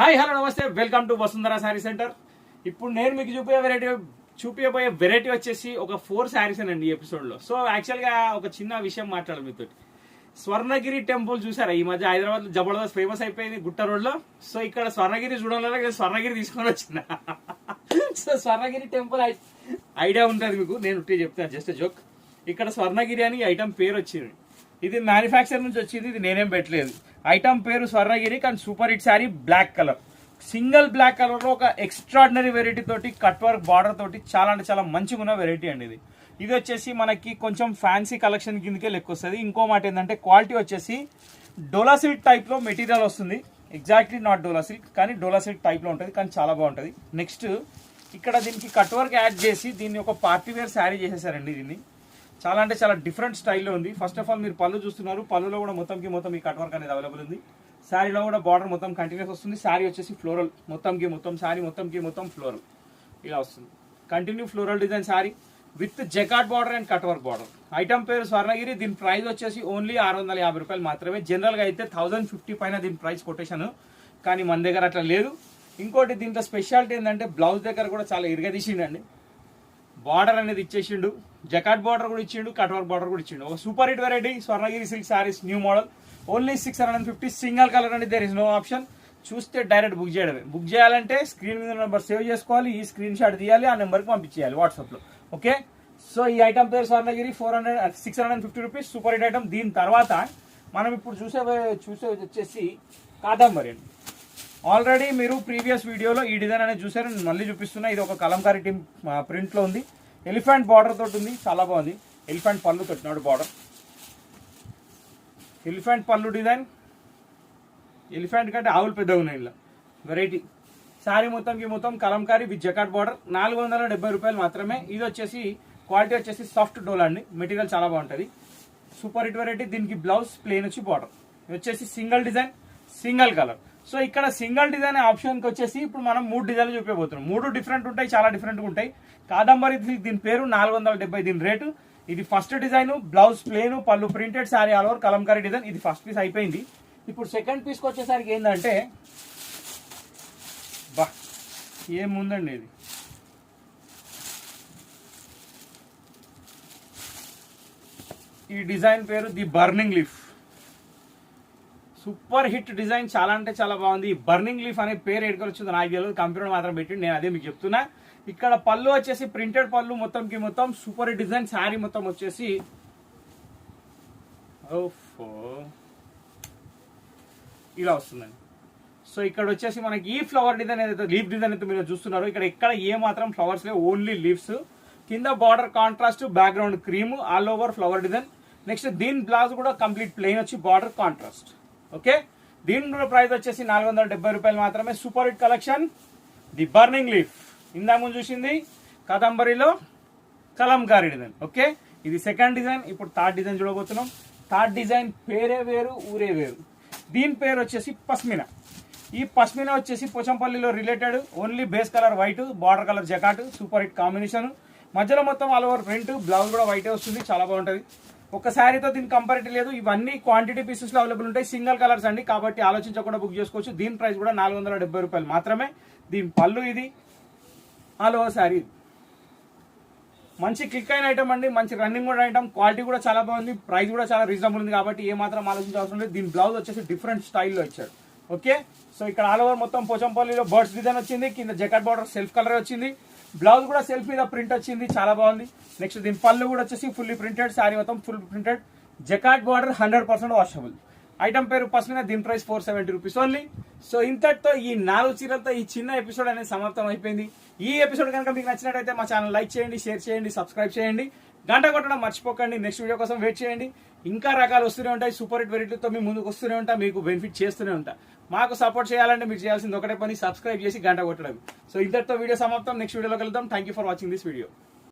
Hi hello నమస్తే, welcome to Vasundhara sari centre. ఇప్పుడు నేను మీకు చూపించబోయే వెరైటీ వచ్చేసి ఒక 4 శారీస్ అండి ఈ ఎపిసోడ్ లో. సో యాక్చువల్ గా ఒక చిన్న విషయం మాట్లాడాలి మీతో. స్వర్ణగిరి టెంపుల్ చూసారా? ఈ మధ్య హైదరాబాద్ లో జబర్దస్త్ ఫేమస్ అయిపోయింది గుట్ట రోడ్ లో. సో ఇక్కడ స్వర్ణగిరి చూడడం స్వర్ణగిరి తీసుకొని వచ్చిన. సో స్వర్ణగిరి టెంపుల్ ఐడియా ఉంటుంది మీకు, నేను చెప్తాను, జస్ట్ జోక్. ఇక్కడ స్వర్ణగిరి అని ఐటమ్ పేరు వచ్చింది. ఇది మ్యానుఫ్యాక్చర్ నుంచి వచ్చింది, ఇది నేనేం పెట్టలేదు. ఐటమ్ పేరు స్వర్ణగిరి, కానీ super hit sari, black colour, single black colour లో ఒక ఎక్స్ట్రాడినరీ వెరైటీ తోటి, కట్ వర్క్ బార్డర్ తోటి చాలా అంటే చాలా మంచిగా ఉన్న వెరైటీ అండి ఇది. ఇది వచ్చేసి మనకి కొంచెం ఫ్యాన్సీ కలెక్షన్ కిందకే లెక్క వస్తుంది. ఇంకో మాట ఏంటంటే క్వాలిటీ వచ్చేసి డోలా సిల్క్ టైప్ లో మెటీరియల్ వస్తుంది. ఎగ్జాక్ట్లీ నాట్ డోలా సిల్క్, కానీ డోలా సిల్క్ టైప్ లో ఉంటుంది, కానీ చాలా బాగుంటుంది. నెక్స్ట్ ఇక్కడ దీనికి కట్ వర్క్ యాడ్ చేసి దీన్ని ఒక పార్టీ వేర్ శారీ చేసేసారండి. దీన్ని చాలా అంటే చాలా డిఫరెంట్ స్టైల్లో ఉంది. ఫస్ట్ ఆఫ్ ఆల్ మీరు పళ్ళు చూస్తున్నారు, పళ్ళులో కూడా మొత్తం ఈ కట్ వర్క్ అనేది అవైలబుల్ ఉంది. శారీలో కూడా బార్డర్ మొత్తం కంటిన్యూస్ వస్తుంది. శారీ వచ్చేసి ఫ్లోరల్, శారీ మొత్తం ఫ్లోరల్ ఇలా వస్తుంది. Continue floral design sari with జకాట్ border and cut work border. Item పేరు స్వర్ణగిరి. దీని ప్రైస్ వచ్చేసి ఓన్లీ 650 రూపాయలు మాత్రమే. జనరల్ గా అయితే 1050 పైన దీని ప్రైస్ కొటేషన్, కానీ మన దగ్గర అట్లా లేదు. ఇంకోటి దీంట్లో స్పెషాలిటీ ఏంటంటే బ్లౌజ్ దగ్గర కూడా చాలా ఇరగదీసిండండి. బార్డర్ అనేది ఇచ్చేసిండు, జకాట్ బార్డర్ కూడా ఇచ్చిండు, కట్ వర్క్ బార్డర్ కూడా ఇచ్చిండు. ఒక super hit variety Swarnagiri silk saris, new model, only 650. Single colour అండి, దేర్ ఇస్ నో ఆప్షన్. చూస్తే డైరెక్ట్ బుక్ చేయడమే. బుక్ చేయాలంటే స్క్రీన్ మీద నెంబర్ సేవ్ చేసుకోవాలి, ఈ స్క్రీన్ షాట్ తీయాలి, ఆ నెంబర్కి పంపించేయాలి వాట్సాప్ లో. ఓకే, సో ఈ ఐటమ్ పేరు Swarnagiri, 650 rupees, super hit item. దీని తర్వాత మనం ఇప్పుడు చూసే వచ్చేసి కాదంబరి అండి. ఆల్రెడీ మీరు ప్రీవియస్ వీడియోలో ఈ డిజైన్ అనేది చూసారు, నేను మళ్ళీ చూపిస్తున్నా. ఇది ఒక కలంకారీ టీమ్ ప్రింట్ లో ఉంది, ఎలిఫెంట్ బార్డర్ తోటి ఉంది, చాలా బాగుంది. ఎలిఫెంట్ పళ్ళు తోటినాడు బార్డర్, ఎలిఫెంట్ పళ్ళు డిజైన్. ఎలిఫెంట్ కంటే ఆవులు పెద్దగా ఉన్నాయి ఇలా వెరైటీ. శారీ మొత్తం కలంకారీ విత్ జకాట్ బార్డర్, 470 రూపాయలు మాత్రమే. ఇది వచ్చేసి క్వాలిటీ వచ్చేసి సాఫ్ట్ డోలా అండి, మెటీరియల్ చాలా బాగుంటుంది. Super hit variety. దీనికి బ్లౌజ్ ప్లేన్ వచ్చి బార్డర్. ఇది వచ్చేసి single design, single colour. So ఇక్కడ సింగిల్ డిజైన్ ఆప్షన్కి వచ్చేసి ఇప్పుడు మనం 3 డిజైన్లు చూపించబోతున్నాం. 3 డిఫరెంట్ ఉంటాయి, చాలా డిఫరెంట్గా ఉంటాయి. కాదంబరి దీని పేరు 470 దీని రేటు. ఇది ఫస్ట్ డిజైన్, బ్లౌజ్ ప్లేన్, పళ్ళు printed, sari all over Kalamkari design. ఇది ఫస్ట్ పీస్ అయిపోయింది. ఇప్పుడు సెకండ్ పీస్కి వచ్చేసరికి ఏంటంటే బా ఏముందండి ఇది. ఈ డిజైన్ పేరు the burning leaf. Super hit design, చాలా అంటే చాలా బాగుంది. ఈ బర్నింగ్ లీఫ్ అనే పేరు ఎక్కడికి వచ్చిందో నాకు తెలియదు, కంప్యూటర్ మాత్రం పెట్టి నేను అదే మీకు చెప్తున్నా. ఇక్కడ పళ్ళు వచ్చేసి ప్రింటెడ్ పళ్ళు, మొత్తం సూపర్ హిట్ డిజైన్. శారీ మొత్తం వచ్చేసి ఇలా వస్తుందండి. సో ఇక్కడ వచ్చేసి మనకి ఈ ఫ్లవర్ డిజైన్ ఏదైతే లీఫ్ డిజైన్ అయితే మీరు చూస్తున్నారు, ఇక్కడ ఏ మాత్రం ఫ్లవర్స్ లేవు, ఓన్లీ లీవ్స్. కింద border contrast, background cream, all over flower design. Next దీని బ్లౌజ్ కూడా కంప్లీట్ ప్లెయిన్ వచ్చి బార్డర్ కాంట్రాస్ట్. ఓకే, దీని కూడా ప్రైస్ వచ్చేసి 470 రూపాయలు మాత్రమే. Super hit collection, the burning leaf. ఇందా ముందు చూసింది కాదంబరిలో కలంకారీ డిజైన్. ఓకే, ఇది సెకండ్ డిజైన్. ఇప్పుడు థర్డ్ డిజైన్ చూడబోతున్నాం. థర్డ్ డిజైన్ పేరే వేరు, ఊరే వేరు. దీని పేరు వచ్చేసి పస్మినా. ఈ పస్మినా వచ్చేసి పోచంపల్లిలో related, only base colour white, border colour jacquard, super hit combination. మధ్యలో మొత్తం ఆల్ ఓవర్ ప్రింట్, బ్లౌజ్ కూడా వైటే వస్తుంది, చాలా బాగుంటుంది. ఒక శారీతో దీనికి కంపారిటీ లేదు. ఇవన్నీ క్వాంటిటీ పీసెస్ లో అవైలబుల్ ఉంటాయి, సింగిల్ కలర్స్ అండి, కాబట్టి ఆలోచించకుండా బుక్ చేసుకోవచ్చు. దీని ప్రైస్ కూడా 470 రూపాయలు మాత్రమే. దీని పళ్ళు ఇది, ఆల్ ఓవర్ శారీ. మంచి క్లిక్ అయిన ఐటమ్ అండి, మంచి రన్నింగ్ కూడా ఐటమ్, క్వాలిటీ కూడా చాలా బాగుంది, ప్రైస్ కూడా చాలా రీజనబుల్ ఉంది, కాబట్టి ఏ మాత్రం ఆలోచించాల్సిన లేదు. దీని బ్లౌజ్ వచ్చేసి డిఫరెంట్ స్టైల్లో ఇచ్చాడు. ఓకే, సో ఇక్కడ ఆల్ ఓవర్ మొత్తం పోచంపల్లిలో బర్డ్స్ డిజైన్ వచ్చింది, కింద జకాట్ బార్డర్ సెల్ఫ్ కలర్ వచ్చింది, బ్లౌజ్ కూడా సెల్ఫ్ మీద ప్రింట్ వచ్చింది, చాలా బాగుంది. నెక్స్ట్ దీని పళ్ళు కూడా వచ్చేసి ఫుల్లీ ప్రింటెడ్, శారీ మొత్తం full printed, జకాట్ border 100% washable. Item పేరు పస్మినా. దీని ప్రైస్ 470 రూపీస్ ఓన్లీ. సో ఇంతటితో ఈ 4 చీరలతో ఈ చిన్న ఎపిసోడ్ అనేది సమాప్తం అయిపోయింది. ఈ ఎపిసోడ్ కనుక మీకు నచ్చినట్టయితే మా ఛానల్ లైక్ చేయండి, షేర్ చేయండి, సబ్స్క్రైబ్ చేయండి, గంట కొట్టడం మర్చిపోకండి. నెక్స్ట్ వీడియో కోసం వెయిట్ చేయండి. ఇంకా రకాలు వస్తూనే ఉంటాయి, సూపర్ హిట్ వెరైటీతో మీ ముందుకు వస్తూనే ఉంటా, మీకు బెనిఫిట్ చేస్తూనే ఉంటా. మాకు సపోర్ట్ చేయాలంటే మీరు చేయాల్సింది ఒకటే పని, సబ్స్క్రైబ్ చేసి గంట కొట్టడం. సో ఇంతటితో వీడియో సమాప్తం. నెక్స్ట్ వీడియోలో కలుద్దాం. Thank you for watching this video.